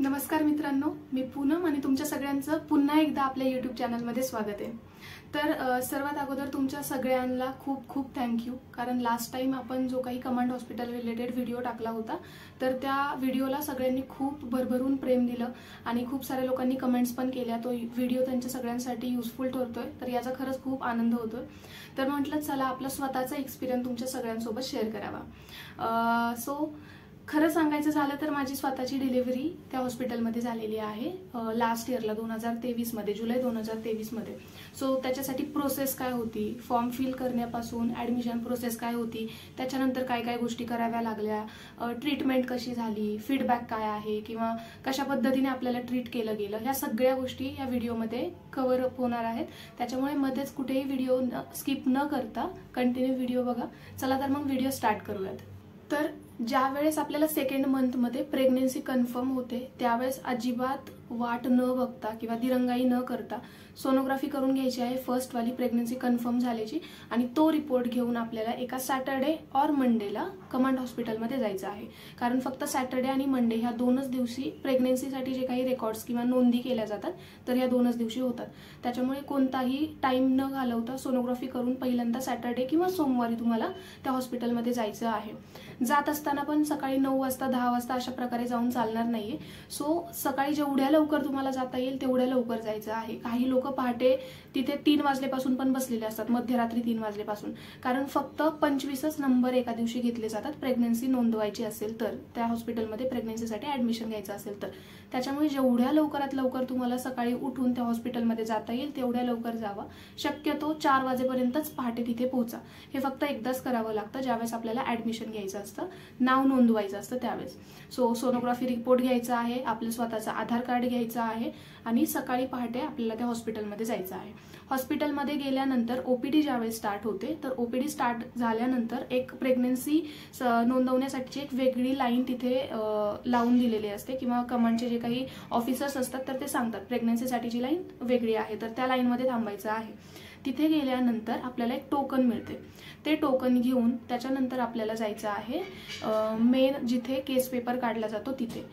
नमस्कार मित्रांनो, मी पूनम आणि तुमच्या सगळ्यांचं पुन्हा एकदा आपल्या YouTube चॅनलमध्ये स्वागत आहे। तर सर्वात अगोदर तुमच्या सगळ्यांना खूप खूप थँक्यू, कारण लास्ट टाइम आपण जो काही कमांड हॉस्पिटल रिलेटेड व्हिडिओ टाकला होता तर त्या व्हिडिओला सगळ्यांनी खूप भरभरून प्रेम दिलं आणि खूप सारे लोकांनी कमेंट्स पण केल्या। तो व्हिडिओ त्यांच्या सगळ्यांसाठी युजफुल ठरतोय, तर याचा खरंच खूप आनंद होतोय। तर म्हटलं चला आपला स्वतःचा एक्सपिरियन्स तुमच्या सगळ्यांसोबत शेअर करावा। सो खरं सांगायचं झालं तर माझी स्वतःची डिलिव्हरी त्या हॉस्पिटलमध्ये झालेली आहे लास्ट इयरला 2023 मध्ये, जुलै 2023 मध्ये। सो त्याच्यासाठी प्रोसेस काय होती, फॉर्म फिल करण्यापासून ऍडमिशन प्रोसेस काय होती, त्याच्यानंतर काय काय गोष्टी कराव्या लागल्या, ट्रीटमेंट कशी झाली, फीडबॅक काय आहे किंवा कशा पद्धतीने आपल्याला ट्रीट केलं गेलं, ह्या सगळ्या गोष्टी या व्हिडिओमध्ये कव्हर अप होणार आहेत। त्याच्यामुळे मध्येच कुठेही व्हिडिओ स्किप न करता कंटिन्यू व्हिडिओ बघा। चला तर मग व्हिडिओ स्टार्ट करूयात। तर ज्या वेळेस आपल्याला सेकंड मंथ मध्ये प्रेग्नन्सी कन्फर्म होते त्यावेळेस अजिबात वाट न बघता किंवा दिरंगाई न करता सोनोग्राफी करून घ्यायची आहे फर्स्ट वाली प्रेग्नन्सी कन्फर्म झाल्याची, आणि तो रिपोर्ट घेऊन आपल्याला एका सॅटर्डे और मंडेला कमांड हॉस्पिटलमध्ये जायचं आहे। कारण फक्त सॅटर्डे आणि मंडे ह्या दोनच दिवशी प्रेग्नन्सीसाठी जे काही रेकॉर्ड्स किंवा नोंदी केल्या जातात तर या दोनच दिवशी होतात। त्याच्यामुळे कोणताही टाइम न घालवता सोनोग्राफी करून पहिल्यांदा सॅटर्डे किंवा सोमवारी तुम्हाला त्या हॉस्पिटलमध्ये जायचं आहे। जात असताना पण सकाळी 9 वाजता 10 वाजता अशा प्रकारे जाऊन चालणार नाहीये। सो सकाळी जेवढ्या लवकर तुम्हाला जाता येईल तेवढ्या लवकर जायचं आहे। काही लोक पहाटे तिथे 3 वाजल्यापासून पण बसलेले असतात, मध्यरात्री 3 वाजल्यापासून, कारण फक्त 25च नंबर एका दिवशी घेतले जातात प्रेग्नन्सी नोंदवायची असेल तर, त्या हॉस्पिटलमध्ये प्रेग्नन्सीसाठी ऍडमिशन घ्यायचं असेल तर। त्याच्यामुळे जेवढ्या लवकरात लवकर तुम्हाला सकाळी उठून त्या हॉस्पिटलमध्ये जाता येईल तेवढ्या लवकर जावा। शक्यतो 4 वाजेपर्यंतच पहाटे तिथे पोहोचा। हे फक्त एकदाच करावं लागतं ज्यावेळेस आपल्याला ऍडमिशन घ्यायचं असतं, नाव नोंदवायचं असतं त्यावेळेस। सो सोनोग्राफी रिपोर्ट घ्यायचा आहे, आपलं स्वतःचं आधार कार्ड घ्यायचं आहे आणि सकाळी पहाटे आपल्याला त्या हॉस्पिटलमध्ये जायचं आहे। हॉस्पिटलमध्ये गेल्यानंतर ओपीडी ज्यावेळेस स्टार्ट होते तर ओपीडी स्टार्ट झाल्यानंतर एक प्रेग्नन्सी नोंदवण्यासाठी एक वेगळी लाईन तिथे लावून दिलेली असते, किंवा कमांडचे जे काही ऑफिसर्स असतात तर ते सांगतात प्रेग्नन्सीसाठीची लाईन वेगळी आहे तर त्या लाईनमध्ये थांबायचं आहे। तिथे गेल्यानंतर आपल्याला एक टोकन मिळते, ते टोकन घेऊन त्याच्यानंतर आपल्याला जायचं आहे मेन जिथे केस पेपर काढला जातो तिथे।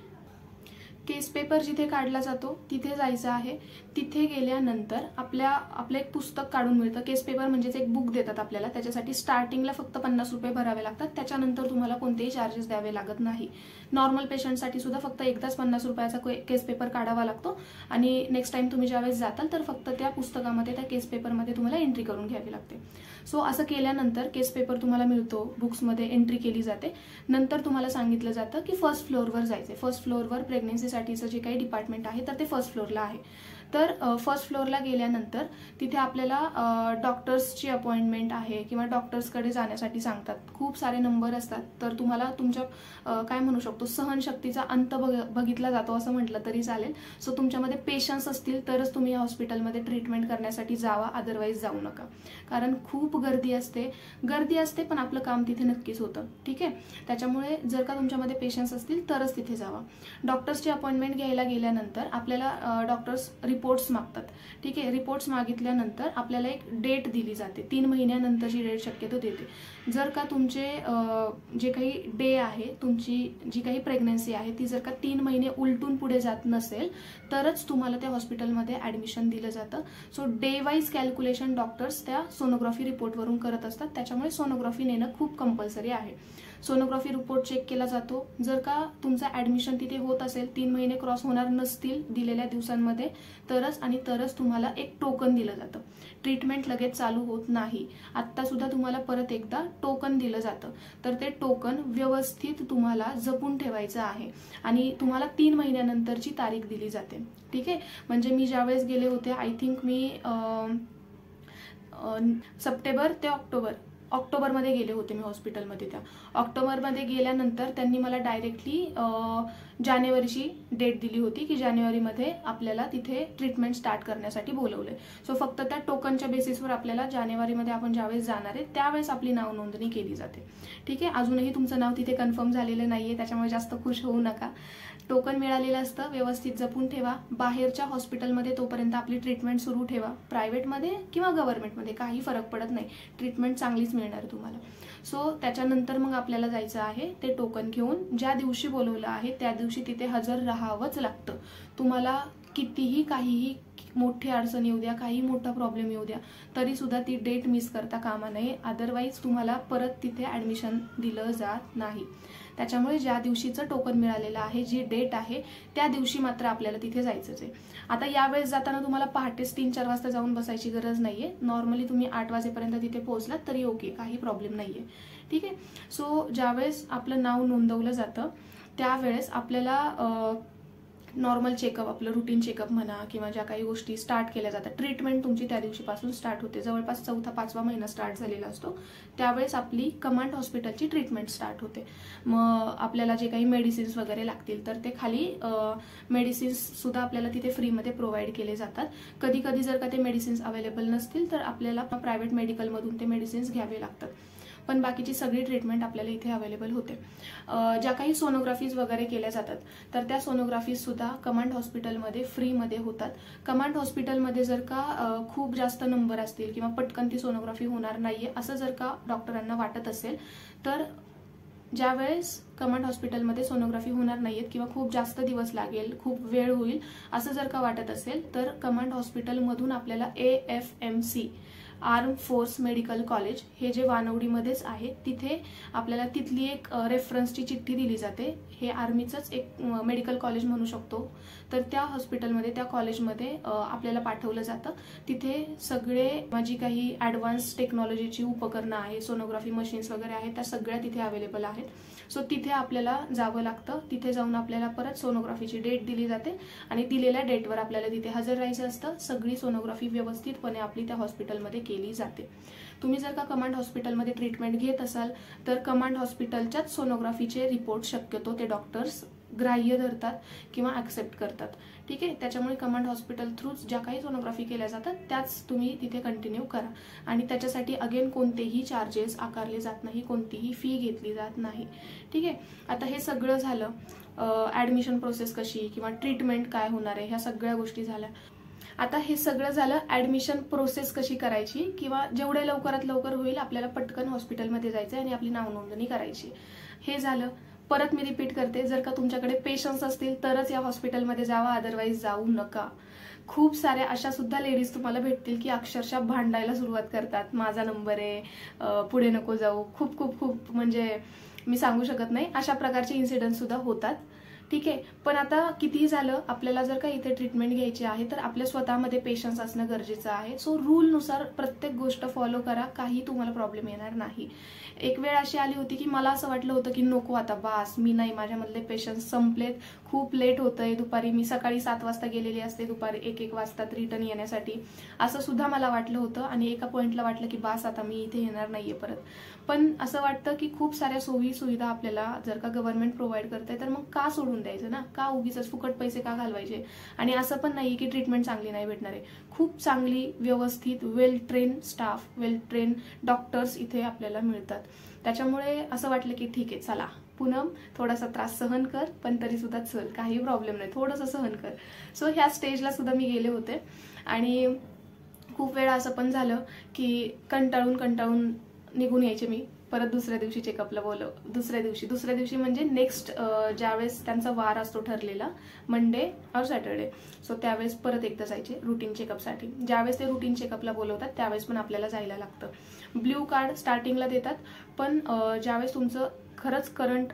केस पेपर जिथे काढला जातो तिथे जायचं आहे। तिथे गेल्यानंतर आपलं एक पुस्तक काढून मिळतं। केस पेपर म्हणजेच एक बुक देतात आपल्याला, त्याच्यासाठी स्टार्टिंगला फक्त 50 रुपये भरावे लागतात, त्याच्यानंतर तुम्हाला कोणतेही चार्जेस द्यावे लागत नाही। नॉर्मल पेशंटसाठी सुद्धा फक्त एकदाच 50 रुपयाचा केस पेपर काढावा लागतो आणि नेक्स्ट टाइम तुम्ही ज्यावेळेस जाताल तर फक्त त्या पुस्तकामध्ये त्या केस पेपरमध्ये तुम्हाला एंट्री करून घ्यावी लागते। सो असं केल्यानंतर केस पेपर तुम्हाला मिळतो, बुक्समध्ये एंट्री केली जाते। नंतर तुम्हाला सांगितलं जातं की फर्स्ट फ्लोअरवर जायचंय। फर्स्ट फ्लोअरवर प्रेग्नन्सीसाठीचं जे काही डिपार्टमेंट आहे तर ते फर्स्ट फ्लोअरला आहे। तर फर्स्ट फ्लोअरला गेल्यानंतर तिथे आपल्याला डॉक्टर्सची अपॉइंटमेंट आहे किंवा डॉक्टर्सकडे जाण्यासाठी सांगतात। खूप सारे नंबर असतात, तर तुम्हाला तुमच्या काय म्हणू शकतो सहनशक्तीचा अंत बघितला जातो असं म्हटलं तरी चालेल। सो तुमच्यामध्ये पेशन्स असतील तरच तुम्ही या हॉस्पिटलमध्ये ट्रीटमेंट करण्यासाठी जावा, अदरवाईज जाऊ नका, कारण खूप गर्दी असते पण आपलं काम तिथे नक्कीच होतं। ठीक आहे, त्याच्यामुळे जर का तुमच्यामध्ये पेशन्स असतील तरच तिथे जावा। डॉक्टर्सची अपॉइंटमेंट घ्यायला गेल्यानंतर आपल्याला डॉक्टर्स रिपोर्ट्स मागतात। ठीक आहे, रिपोर्ट्स मागितल्यानंतर आपल्याला एक डेट दिली जाते, 3 महिन्यानंतरची डेट शक्यतो देते। जर का तुमचे जे काही डे आहे, तुमची जी काही प्रेग्नन्सी आहे ती जर का 3 महिने उलटून पुढे जात नसेल तरच तुम्हाला त्या हॉस्पिटलमध्ये ऍडमिशन दिलं जातं। So day wise calculation doctors त्या सोनोग्राफी रिपोर्टवरून करत असतात, त्याच्यामुळे सोनोग्राफी नेणं खूप कंपल्सरी आहे। सोनोग्राफी रिपोर्ट चेक केला जातो। जर का तुमचं ऍडमिशन तिथे होत असेल, 3 महिने क्रॉस होणार नसतील दिलेल्या दिवसांमध्ये तरच तुम्हाला एक टोकन दिलं जातं। ट्रीटमेंट लगेच चालू होत नाही। आता सुद्धा तुम्हाला परत एकदा टोकन दिलं जातं, तर ते टोकन व्यवस्थित तुम्हाला जपून ठेवायचं आहे आणि तुम्हाला 3 महिन्यानंतरची तारीख दिली जाते। ठीक आहे, म्हणजे मी ज्यावेळेस गेले होते आय थिंक मी सप्टेंबर ते ऑक्टोबरमध्ये गेले होते मी हॉस्पिटलमध्ये। त्या ऑक्टोबरमध्ये गेल्यानंतर त्यांनी मला डायरेक्टली जानेवारीची डेट दिली होती की जानेवारीमध्ये आपल्याला तिथे ट्रीटमेंट स्टार्ट करण्यासाठी बोलवले। सो फक्त त्या टोकनच्या बेसिसवर आपल्याला जानेवारीमध्ये आपण ज्यावेळेस जाणार आहे त्यावेळेस आपली नाव नोंदणी केली जाते। ठीक आहे, अजूनही तुमचं नाव तिथे कन्फर्म झालेलं नाहीये, त्याच्यामुळे जास्त खुश होऊ नका। टोकन मिळालेलं असतं, व्यवस्थित जपून ठेवा। बाहेरच्या हॉस्पिटलमध्ये तोपर्यंत आपली ट्रीटमेंट सुरू ठेवा, प्रायव्हेटमध्ये किंवा गव्हर्नमेंटमध्ये काही फरक पडत नाही, ट्रीटमेंट चांगलीच मिळणार तुम्हाला। सो त्याच्यानंतर मग आपल्याला जायचं आहे ते टोकन घेऊन, ज्या दिवशी बोलवलं आहे त्या दिवशी दिवशी तिथे हजर राहावंच लागतं. तुम्हाला कितीही काहीही मोठी अडचण येऊ द्या, काही मोठा प्रॉब्लेम येऊ द्या, तरी सुद्धा ती डेट मिस करता कामा नये. अदरवाईज तुम्हाला परत तिथे ॲडमिशन दिलं जात नाही. त्याच्यामुळे ज्या दिवशीचं टोकन मिळालेलं आहे, जी डेट आहे, त्या दिवशी मात्र आपल्याला तिथे जायचंच आहे. आता यावेळेस जाताना तुम्हाला पहाटेच 3-4 वाजता जाऊन बसायची गरज नाहीये. नॉर्मली तुम्ही 8 वाजेपर्यंत तिथे पोहोचलात तरी ओके, काही प्रॉब्लेम नाहीये. ठीक आहे. सो ज्यावेळेस आपलं नाव नोंदवलं जातं त्यावेळेस आपल्याला नॉर्मल चेकअप, आपलं रुटीन चेकअप म्हणा किंवा ज्या काही गोष्टी स्टार्ट केल्या जातात, ट्रीटमेंट तुमची त्या दिवशीपासून स्टार्ट होते. जवळपास 4था-5वा महिना स्टार्ट झालेला असतो. त्यावेळेस आपली कमांड हॉस्पिटलची ट्रीटमेंट स्टार्ट होते. मग आपल्याला जे काही मेडिसिन्स वगैरे लागतील तर ते खाली मेडिसिन्स सुद्धा आपल्याला तिथे फ्रीमध्ये प्रोव्हाइड केले जातात. कधी कधी जर का ते मेडिसिन्स अवेलेबल नसतील तर आपल्याला प्रायव्हेट मेडिकलमधून ते मेडिसिन्स घ्यावे लागतात. पण बाकीची सगळी ट्रीटमेंट आपल्याला इथे अवेलेबल होते. ज्या काही सोनोग्राफीज वगैरे केल्या जातात तर त्या सोनोग्राफीज सुद्धा कमांड हॉस्पिटलमध्ये फ्रीमध्ये होतात. कमांड हॉस्पिटलमध्ये जर का खूप जास्त नंबर असतील किंवा पटकन ती सोनोग्राफी होणार नाहीये असं जर का डॉक्टरांना वाटत असेल तर ज्यावेळेस कमांड हॉस्पिटलमध्ये सोनोग्राफी होणार नाहीयेत किंवा खूप जास्त दिवस लागेल, खूप वेळ होईल असं जर का वाटत असेल तर कमांड हॉस्पिटलमधून आपल्याला AFMC arm force medical college हे जे वानवडीमध्येच आहे तिथे आपल्याला तिथली एक रेफरन्सची चिठ्ठी दिली जाते. हे आर्मीचंच एक मेडिकल कॉलेज म्हणू शकतो. तर त्या हॉस्पिटलमध्ये, त्या कॉलेजमध्ये आपल्याला पाठवलं जातं. तिथे सगळे जी काही ॲडव्हान्स टेक्नॉलॉजीची उपकरणं आहे, सोनोग्राफी मशीन्स वगैरे आहेत, त्या सगळ्या तिथे अवेलेबल आहेत. सो तिथे आपल्याला जावं लागतं. तिथे जाऊन आपल्याला परत सोनोग्राफीची डेट दिली जाते आणि दिलेल्या डेटवर आपल्याला तिथे हजर राहायचं असतं. सगळी सोनोग्राफी व्यवस्थितपणे आपली त्या हॉस्पिटलमध्ये केली जाते. तुम्ही जर का कमांड हॉस्पिटलमध्ये ट्रीटमेंट घेत असाल तर कमांड हॉस्पिटलच्याच सोनोग्राफीचे रिपोर्ट शक्यतो ते डॉक्टर्स ग्राह्य धरतात किंवा ॲक्सेप्ट करतात. ठीक आहे. त्याच्यामुळे कमांड हॉस्पिटल थ्रूच ज्या काही सोनोग्राफी केल्या जातात त्याच तुम्ही तिथे कंटिन्यू करा आणि त्याच्यासाठी अगेन कोणतेही चार्जेस आकारले जात नाही, कोणतीही फी घेतली जात नाही. ठीक आहे. आता हे सगळं झालं. ॲडमिशन प्रोसेस कशी किंवा ट्रीटमेंट काय होणार आहे ह्या सगळ्या गोष्टी झाल्या. आता हे सगळं झालं ॲडमिशन प्रोसेस कशी करायची किंवा जेवढे लवकरात लवकर होईल आपल्याला पटकन हॉस्पिटलमध्ये जायचं आणि आपली नाव नोंदणी करायची. हे झालं. परत मी रिपीट करते, जर का तुमच्याकडे पेशन्स असतील तरच या हॉस्पिटलमध्ये जावा, अदरवाईज जाऊ नका. खूप साऱ्या अशा सुद्धा लेडीज तुम्हाला भेटतील की अक्षरशः भांडायला सुरुवात करतात, माझा नंबर आहे, पुढे नको जाऊ. खूप खूप खूप म्हणजे मी सांगू शकत नाही, अशा प्रकारचे इन्सिडेंट सुद्धा होतात. ठीक आहे. पण आता कितीही झालं, आपल्याला जर का इथे ट्रीटमेंट घ्यायची आहे तर आपल्या स्वतःमध्ये पेशन्स असणं गरजेचं आहे. सो रूलनुसार प्रत्येक गोष्ट फॉलो करा, काही तुम्हाला प्रॉब्लेम येणार नाही. एक वेळ अशी आली होती की मला असं वाटलं होतं की नको आता बास, मी नाही, माझ्यामधले पेशन्स संपलेत, खूप लेट होतंय. दुपारी मी सकाळी 7 वाजता गेलेली असते, दुपारी 1-1 वाजतात रिटर्न येण्यासाठी, असं सुद्धा मला वाटलं होतं. आणि एका पॉइंटला वाटलं की बास आता मी इथे येणार नाहीये परत. पण असं वाटतं की खूप साऱ्या सोयी सुविधा आपल्याला जर का गव्हर्नमेंट प्रोव्हाइड करते तर मग का सोडून द्यायचं ना, का उगीच फुकट पैसे का घालवायचे. आणि असं पण नाही की ट्रीटमेंट चांगली नाही भेटणार आहे. खूप चांगली, व्यवस्थित, वेल ट्रेन स्टाफ, वेल ट्रेन डॉक्टर्स इथे आपल्याला मिळतात. त्याच्यामुळे असं वाटलं की ठीक आहे, चला पूनम थोडासा त्रास सहन कर, पण तरी सुद्धा चल, काही प्रॉब्लेम नाही, थोडंसं सहन कर. सो ह्या स्टेजला सुद्धा मी गेले होते. आणि खूप वेळा असं पण झालं की कंटाळून निघून यायचे मी. परत दुसऱ्या दिवशी चेकअपला दुसऱ्या दिवशी म्हणजे नेक्स्ट ज्यावेळेस त्यांचा वार असतो ठरलेला, मंडे और सॅटर्डे, सो त्यावेळेस परत एकदा जायचे रुटीन चेकअपसाठी. ज्यावेळेस ते रुटीन चेकअपला बोलवतात त्यावेळेस पण आपल्याला जायला लागतं. ब्ल्यू कार्ड स्टार्टिंगला देतात, पण ज्यावेळेस तुमचं खरंच करंट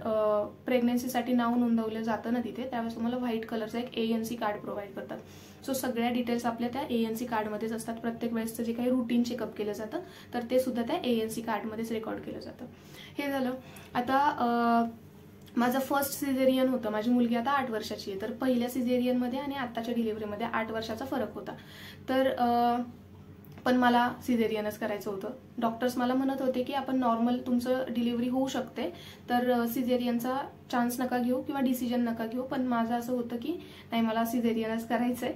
प्रेग्नन्सीसाठी नाव नोंदवलं जातं ना तिथे, त्यावेळेस तुम्हाला व्हाईट कलरचं एक ANC कार्ड प्रोव्हाइड करतात. सो सगळ्या डिटेल्स आपल्या त्या ANC कार्डमध्येच असतात. प्रत्येक वेळेसचं जे काही रुटीन चेकअप केलं जातं तर ते सुद्धा त्या ANC कार्डमध्येच रेकॉर्ड केलं जातं. हे झालं. आता माझं फर्स्ट सिझेरियन होतं. माझी मुलगी आता 8 वर्षाची आहे. तर पहिल्या सिझेरियनमध्ये आणि आत्ताच्या डिलिव्हरीमध्ये 8 वर्षाचा फरक होता. तर पण मला सिझेरियनच करायचं होतं. डॉक्टर्स मला म्हणत होते की आपण नॉर्मल तुमचं डिलिव्हरी होऊ शकते, तर सिझेरियनचा चान्स नका घेऊ किंवा डिसिजन नका घेऊ. पण माझं असं होतं की नाही, मला सिझेरियनच करायचंय.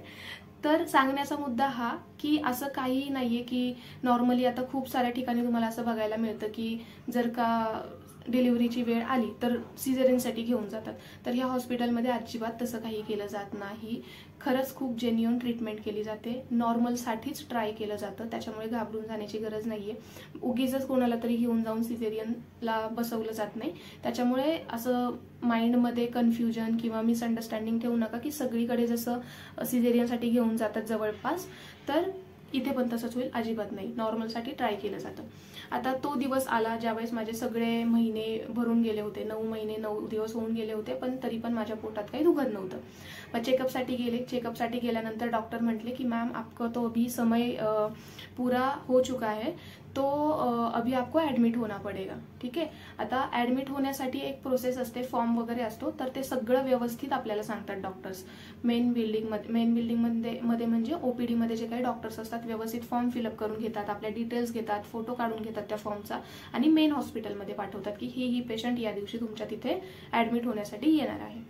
तर सांगण्याचा मुद्दा हा की असं काही नाहीये की नॉर्मली आता खूप साऱ्या ठिकाणी तुम्हाला असं बघायला मिळतं की जर का डिलिव्हरीची वेळ आली तर सिझेरियनसाठी घेऊन जातात. तर ह्या हॉस्पिटलमध्ये अजिबात तसं काही केलं जात नाही. खरंच खूप जेन्युइन ट्रीटमेंट केली जाते. नॉर्मलसाठीच ट्राय केलं जातं, त्याच्यामुळे घाबरून जाण्याची गरज नाहीये. उगीच कोणाला तरी घेऊन जाऊन सिझेरियनला बसवलं जात नाही. त्याच्यामुळे असं माइंडमध्ये कन्फ्युजन किंवा मिसअंडरस्टँडिंग ठेवू नका की सगळीकडे जसं सिझेरियनसाठी घेऊन जातात जवळपास, तर इथे पण तसंच होईल, अजिबात नाही. नॉर्मलसाठी ट्राय केलं जातं. आता तो दिवस आला ज्यावेळेस माझे सगळे महिने भरून गेले होते. 9 महिने 9 दिवस होऊन गेले होते, पण तरी पण माझ्या पोटात काही दुखत नव्हतं. मग चेकअपसाठी गेले. चेकअपसाठी गेल्यानंतर डॉक्टर म्हटले की मैम आपका तो अभी समय पूरा हो चुका है, तो अभी आपको ऍडमिट होना पडेगा. ठीक आहे. आता ऍडमिट होण्यासाठी एक प्रोसेस असते, फॉर्म वगैरे असतो, तर ते सगळं व्यवस्थित आपल्याला सांगतात डॉक्टर्स. मेन बिल्डिंगमध्ये म्हणजे ओपीडी मध्ये जे काही डॉक्टर्स असतात व्यवस्थित फॉर्म फिलअप करून घेतात, आपल्या डिटेल्स घेतात, फोटो काढून घेतात त्या फॉर्मचा आणि मेन हॉस्पिटलमध्ये पाठवतात की ही पेशंट या दिवशी तुमच्या तिथे ऍडमिट होण्यासाठी येणार आहे.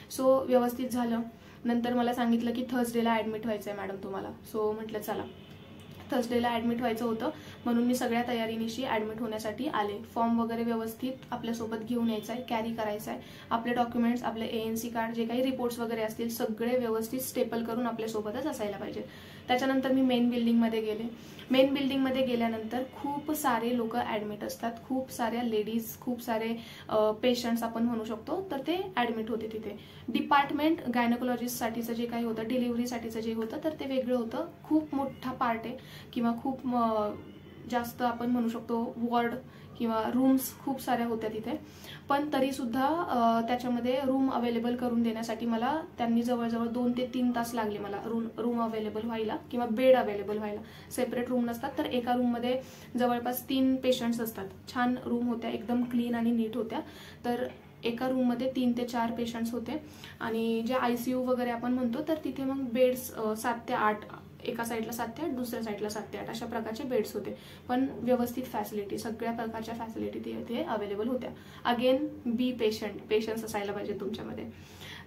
सो व्यवस्थित झालं. नंतर मला सांगितलं की थर्सडेला ऍडमिट व्हायचंय मॅडम तुम्हाला. सो म्हटलं चला, थर्सडेला ऍडमिट व्हायचं होतं म्हणून मी सगळ्या तयारीनिशी ऍडमिट होण्यासाठी आले. फॉर्म वगैरे व्यवस्थित आपल्यासोबत घेऊन यायचा आहे, कॅरी करायचा आहे. आपले डॉक्युमेंट्स, आपले ANC कार्ड, जे काही रिपोर्ट्स वगैरे असतील सगळे व्यवस्थित स्टेपल करून आपल्यासोबतच असायला पाहिजे. त्याच्यानंतर मी मेन बिल्डिंगमध्ये गेले. मेन बिल्डिंगमध्ये गेल्यानंतर खूप सारे लोक ऍडमिट असतात, खूप साऱ्या लेडीज, खूप सारे पेशंट्स आपण म्हणू शकतो, तर ते ऍडमिट होते तिथे. डिपार्टमेंट गायनोकॉलॉजिस्टसाठीचं जे काही होतं, डिलिव्हरीसाठीचं जे होतं, तर ते वेगळं होतं. खूप मोठा पार्ट आहे किंवा खूप जास्त आपण म्हणू शकतो वॉर्ड किंवा रूम्स खूप साऱ्या होत्या तिथे. पण तरी सुद्धा त्याच्यामध्ये रूम अवेलेबल करून देण्यासाठी मला त्यांनी जवळजवळ 2 ते 3 तास लागले मला रूम अवेलेबल व्हायला किंवा बेड अवेलेबल व्हायला. सेपरेट रूम नसतात, तर एका रूममध्ये जवळपास 3 पेशंट्स असतात. छान रूम होत्या, एकदम क्लीन आणि नीट होत्या. तर एका रूममध्ये 3 ते 4 पेशंट्स होते आणि जे ICU वगैरे आपण म्हणतो, तर तिथे मग बेड्स 7 ते 8, एका साईडला 7 ते 8, दुसऱ्या साईडला 7 ते 8 अशा प्रकारचे बेड्स होते. पण व्यवस्थित फॅसिलिटी, सगळ्या प्रकारच्या फॅसिलिटी तिथे अवेलेबल होत्या. अगेन पेशंट्स असायला पाहिजे तुमच्यामध्ये.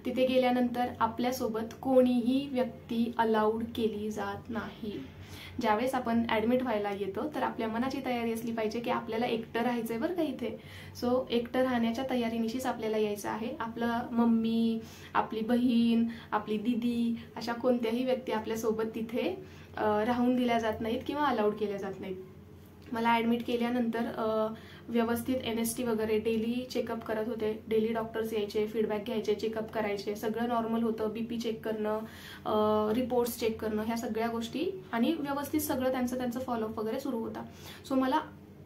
तिथे गेल्यानंतर आपल्यासोबत कोणीही व्यक्ती अलाउड केली जात नाही. ज्यावेळेस आपण ऍडमिट व्हायला येतो तर आपल्या मनाची तयारी असली पाहिजे की आपल्याला एकटं राहायचंय बरं का इथे. सो एकटं राहण्याच्या तयारीनिशीच आपल्याला यायचं आहे. आपलं मम्मी, आपली बहीण, आपली दिदी अशा कोणत्याही व्यक्ती आपल्यासोबत तिथे राहून दिल्या जात नाहीत किंवा अलाउड केल्या जात नाहीत. मला ऍडमिट केल्यानंतर व्यवस्थित NST वगैरे डेली चेकअप करत होते. डेली डॉक्टर्स यायचे, फीडबॅक घ्यायचे, चेकअप करायचे. सगळं नॉर्मल होतं. BP चेक करणं, रिपोर्ट्स चेक करणं, ह्या सगळ्या गोष्टी आणि व्यवस्थित सगळं त्यांचं फॉलोअप वगैरे सुरू होता. सो मला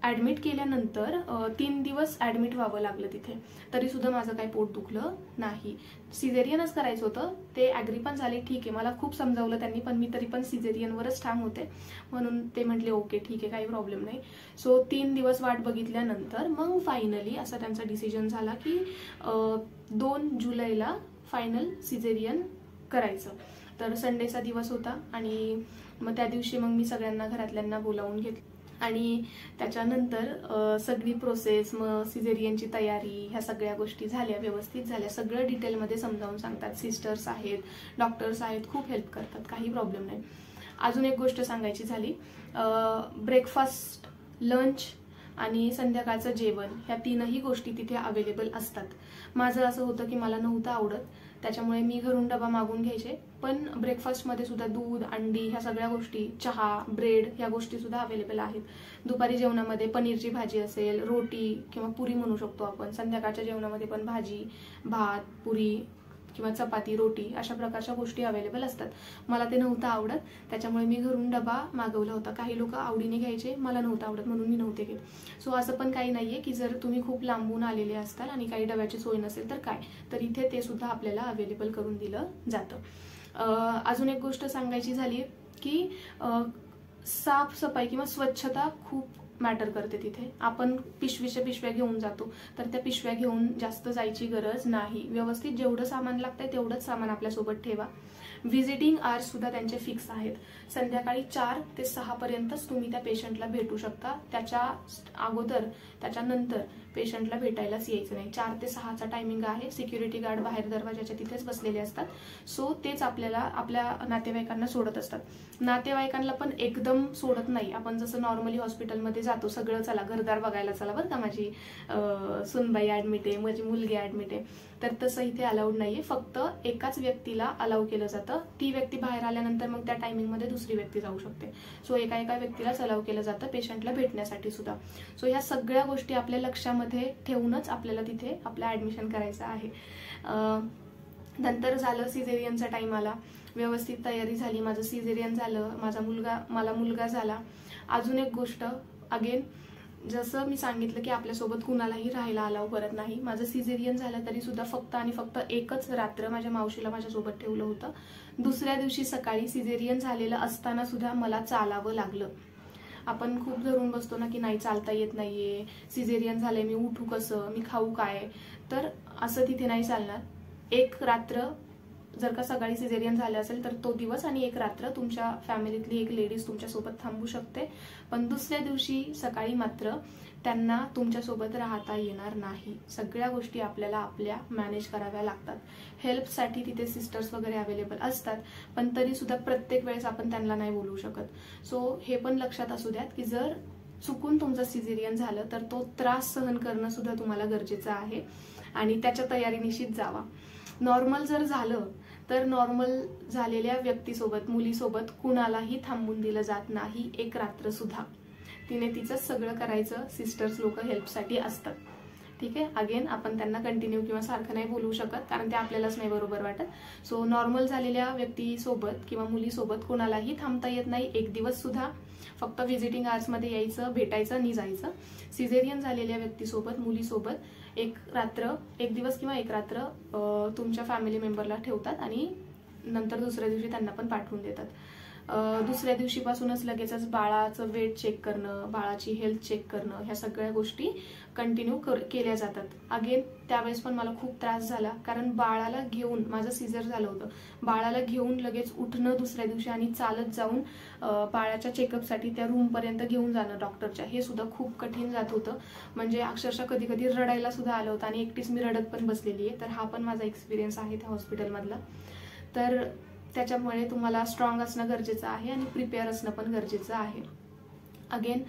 ऍडमिट केल्यानंतर 3 दिवस ऍडमिट व्हावं लागलं तिथे. तरी सुद्धा माझं काही पोट दुखलं नाही. सिझेरियनच करायचं होतं. ते ऍग्री पण झाले, ठीक आहे. मला खूप समजावलं त्यांनी, पण मी तरी पण सिझेरियनवरच ठाम होते. म्हणून ते म्हटले ओके ठीक आहे, काही प्रॉब्लेम नाही. सो 3 दिवस वाट बघितल्यानंतर मग फायनली असा त्यांचा डिसिजन झाला की 2 जुलैला फायनल सिझेरियन करायचं. तर संडेचा दिवस होता आणि मग त्या दिवशी मग मी सगळ्यांना घरातल्यांना बोलावून घेतलं आणि त्याच्यानंतर सगळी प्रोसेस, मग सिझेरियनची तयारी, ह्या सगळ्या गोष्टी झाल्या, व्यवस्थित झाल्या. सगळं डिटेलमध्ये समजावून सांगतात. सिस्टर्स आहेत, डॉक्टर्स आहेत, खूप हेल्प करतात, काही प्रॉब्लेम नाही. अजून एक गोष्ट सांगायची झाली, ब्रेकफास्ट, लंच आणि संध्याकाळचं जेवण ह्या 3ही गोष्टी तिथे अवेलेबल असतात. माझं असं होतं की मला नव्हतं आवडत, त्याच्यामुळे मी घरून डबा मागून घ्यायचे. पण ब्रेकफास्टमध्ये सुद्धा दूध, अंडी ह्या सगळ्या गोष्टी, चहा, ब्रेड ह्या गोष्टी सुद्धा अवेलेबल आहेत. दुपारी जेवणामध्ये पनीरची भाजी असेल, रोटी किंवा पुरी म्हणू शकतो आपण. संध्याकाळच्या जेवणामध्ये पण भाजी, भात, पुरी किंवा चपाती, रोटी अशा प्रकारच्या गोष्टी अवेलेबल असतात. मला ते नव्हतं आवडत, त्याच्यामुळे मी घरून डबा मागवला होता. काही लोक आवडीने घ्यायचे, मला नव्हतं आवडत म्हणून मी नव्हते घेत. सो असं पण काही नाहीये की जर तुम्ही खूप लांबून आलेले असताल आणि काही डब्याची सोय नसेल तर काय, तर इथे ते सुद्धा आपल्याला अवेलेबल करून दिलं जातं. अजून एक गोष्ट सांगायची झाली की साफसफाई किंवा स्वच्छता खूप मॅटर करते तिथे. आपण पिशव्या घेऊन जातो, तर त्या पिशव्या घेऊन जास्त जायची गरज नाही. व्यवस्थित जेवढं सामान लागतंय तेवढंच सामान आपल्यासोबत ठेवा. व्हिजिटिंग आवर्स सुद्धा त्यांचे फिक्स आहेत. संध्याकाळी 4 ते 6 पर्यंतच तुम्ही त्या पेशंटला भेटू शकता. त्याच्या अगोदर, त्याच्यानंतर पेशंटला भेटायलाच यायचं नाही. 4 ते 6चा टायमिंग आहे. सिक्युरिटी गार्ड बाहेर दरवाजाच्या तिथेच बसलेले असतात. सो तेच आपल्याला आपल्या नातेवाईकांना सोडत असतात. नातेवाईकांना पण एकदम सोडत नाही. आपण जसं नॉर्मली हॉस्पिटलमध्ये जातो, सगळं चला घरदार बघायला चला बरं का, माझी सुनबाई ऍडमिट आहे, माझी मुलगी ऍडमिट आहे, तर तसं इथे अलाउड नाहीये. फक्त एकाच व्यक्तीला अलाउ केलं जातं. ती व्यक्ती बाहेर आल्यानंतर मग त्या टायमिंगमध्ये दुसरी व्यक्ती जाऊ शकते. सो एका व्यक्तीलाच अलाउ केलं जातं पेशंटला भेटण्यासाठी सुद्धा. सो ह्या सगळ्या गोष्टी आपल्या लक्षामध्ये ठेवूनच आपल्याला तिथे आपलं ऍडमिशन करायचं आहे. नंतर झालं सिझेरियनचा टाइम आला, व्यवस्थित तयारी झाली, माझं सिझेरियन झालं, मला मुलगा झाला. अजून एक गोष्ट, अगेन जसं मी सांगितलं की आपल्यासोबत कुणालाही राहायला अलाव करत नाही. माझं सिझेरियन झालं तरी सुद्धा फक्त आणि फक्त एकच रात्र माझ्या मावशीला माझ्यासोबत ठेवलं होतं. दुसऱ्या दिवशी सकाळी सिझेरियन झालेलं असताना सुद्धा मला चालावं लागलं. आपण खूप धरून बसतो ना की नाही चालता येत नाहीये, सिझेरियन झालंय, मी उठू कसं, मी खाऊ काय, तर असं तिथे नाही चालणार. एक रात्र जर का सकाळी सिझेरियन झाले असेल तर तो दिवस आणि एक रात्र तुमच्या फॅमिलीतली एक लेडीज तुमच्यासोबत थांबू शकते. पण दुसऱ्या दिवशी सकाळी मात्र त्यांना तुमच्यासोबत राहता येणार नाही. सगळ्या गोष्टी आपल्याला आपल्या मॅनेज कराव्या लागतात. हेल्पसाठी तिथे सिस्टर्स वगैरे अवेलेबल असतात, पण तरी सुद्धा प्रत्येक वेळेस आपण त्यांना नाही बोलू शकत. सो हे पण लक्षात असू द्यात की जर चुकून तुमचं सिझेरियन झालं तर तो त्रास सहन करणं सुद्धा तुम्हाला गरजेचं आहे आणि त्याच्या तयारीनिशीच जावा. नॉर्मल जर झालं तर नॉर्मल झालेल्या व्यक्तीसोबत, मुलीसोबत कुणालाही थांबून दिलं जात नाही एक रात्र सुद्धा. तिने तिचं सगळं करायचं. सिस्टर्स लोक हेल्पसाठी असतात. ठीक आहे. अगेन आपण त्यांना कंटिन्यू किंवा सारखं नाही बोलू शकत, कारण ते आपल्यालाच नाही बरोबर वाटत. सो नॉर्मल झालेल्या व्यक्तीसोबत किंवा मुलीसोबत कुणालाही थांबता येत नाही एक दिवस सुद्धा. फक्त व्हिजिटिंग आवर्स मध्ये यायचं, भेटायचं आणि जायचं. सिझेरियन झालेल्या व्यक्तीसोबत, मुलीसोबत एक दिवस किंवा एक रात्र तुमच्या फॅमिली मेंबरला ठेवतात आणि नंतर दुसऱ्या दिवशी त्यांना पण पाठवून देतात. दुसऱ्या दिवशीपासूनच लगेचच बाळाचं वेट चेक करणं, बाळाची हेल्थ चेक करणं, ह्या सगळ्या गोष्टी कंटिन्यू केल्या जातात. अगेन त्यावेळेस पण मला खूप त्रास झाला, कारण बाळाला घेऊन, माझं सीझर झालं होतं, बाळाला घेऊन लगेच उठणं दुसऱ्या दिवशी आणि चालत जाऊन बाळाच्या चेकअपसाठी त्या रूमपर्यंत घेऊन जाणं डॉक्टरच्या, हे सुद्धा खूप कठीण जात होतं. म्हणजे अक्षरशः कधी कधी रडायला सुद्धा आलं होतं आणि एकटीच मी रडत पण बसलेली आहे. तर हा पण माझा एक्सपिरियन्स आहे त्या हॉस्पिटलमधला. तर त्याच्यामुळे तुम्हाला स्ट्रॉंग असणं गरजेचं आहे आणि प्रिपेअर असणं पण गरजेचं आहे. अगेन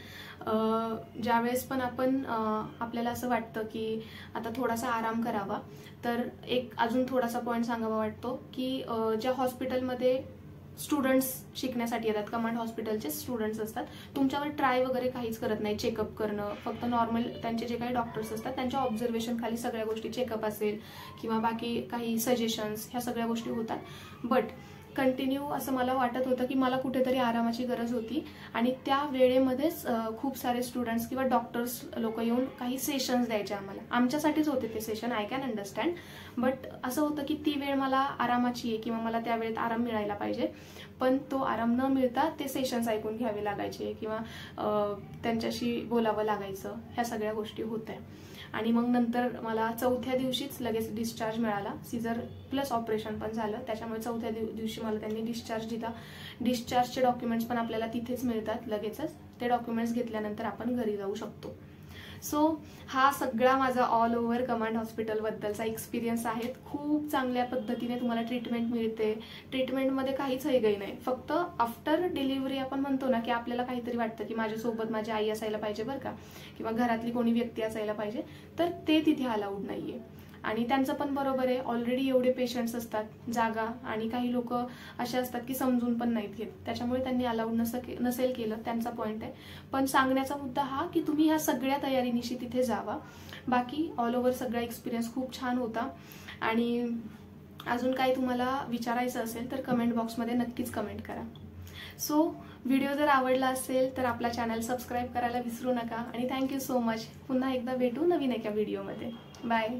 ज्यावेळेस पण आपण आपल्याला असं वाटतं की आता थोडासा आराम करावा, तर एक अजून थोडासा पॉईंट सांगावा वाटतो की ज्या हॉस्पिटलमध्ये स्टुडंट्स शिकण्यासाठी येतात, कमांड हॉस्पिटलचे स्टुडंट्स असतात, तुमच्यावर ट्राय वगैरे काहीच करत नाही चेकअप करणं. फक्त नॉर्मल त्यांचे जे काही डॉक्टर्स असतात त्यांच्या ऑब्झर्वेशन खाली सगळ्या गोष्टी, चेकअप असेल किंवा बाकी काही सजेशन्स, ह्या सगळ्या गोष्टी होतात. बट कंटिन्यू असं मला वाटत होतं की मला कुठेतरी आरामाची गरज होती आणि त्या वेळेमध्येच खूप सारे स्टुडंट्स किंवा डॉक्टर्स लोक येऊन काही सेशन्स द्यायचे आम्हाला. आमच्यासाठीच होते ते session, I can understand. But असं होतं की ती वेळ मला आरामाची आहे किंवा मला त्या वेळेत आराम मिळायला पाहिजे, पण तो आराम न मिळता ते सेशन्स ऐकून घ्यावे लागायचे किंवा त्यांच्याशी बोलावं लागायचं. ह्या सगळ्या गोष्टी होत्या. आणि मग नंतर मला चौथ्या दिवशीच लगेच डिस्चार्ज मिळाला. सीझर प्लस ऑपरेशन पण झालं, त्याच्यामुळे चौथ्या दिवशी मला त्यांनी डिस्चार्ज दिला. डिस्चार्जचे डॉक्युमेंट्स पण आपल्याला तिथेच मिळतात लगेचच. ते डॉक्युमेंट्स घेतल्यानंतर आपण घरी जाऊ शकतो. सो हा सगळा माझा ऑल ओव्हर कमांड हॉस्पिटल बद्दलचा एक्सपिरियन्स आहे. खूप चांगल्या पद्धतीने तुम्हाला ट्रीटमेंट मिळते. ट्रीटमेंटमध्ये काहीच हयगय नाही. फक्त आफ्टर डिलिव्हरी आपण म्हणतो ना की आपल्याला काहीतरी वाटतं की माझ्यासोबत माझी आई असायला पाहिजे बरं का, किंवा घरातली कोणी व्यक्ती असायला पाहिजे, तर ते तिथे अलाउड नाहीये. आणि त्यांचं पण बरोबर आहे, ऑलरेडी एवढे पेशंट्स असतात, जागा, आणि काही लोक असे असतात की समजून पण नाहीत घेत, त्याच्यामुळे त्यांनी अलाउड नसेल केलं, त्यांचा पॉईंट आहे. पण सांगण्याचा मुद्दा हा की तुम्ही ह्या सगळ्या तयारीनिशी तिथे जावा. बाकी ऑल ओव्हर सगळा एक्सपिरियन्स खूप छान होता. आणि अजून काही तुम्हाला विचारायचं असेल तर कमेंट बॉक्समध्ये नक्कीच कमेंट करा. सो व्हिडिओ जर आवडला असेल तर आपला चॅनल सबस्क्राईब करायला विसरू नका. आणि थँक्यू सो मच. पुन्हा एकदा भेटू नवीन एका व्हिडिओमध्ये. बाय.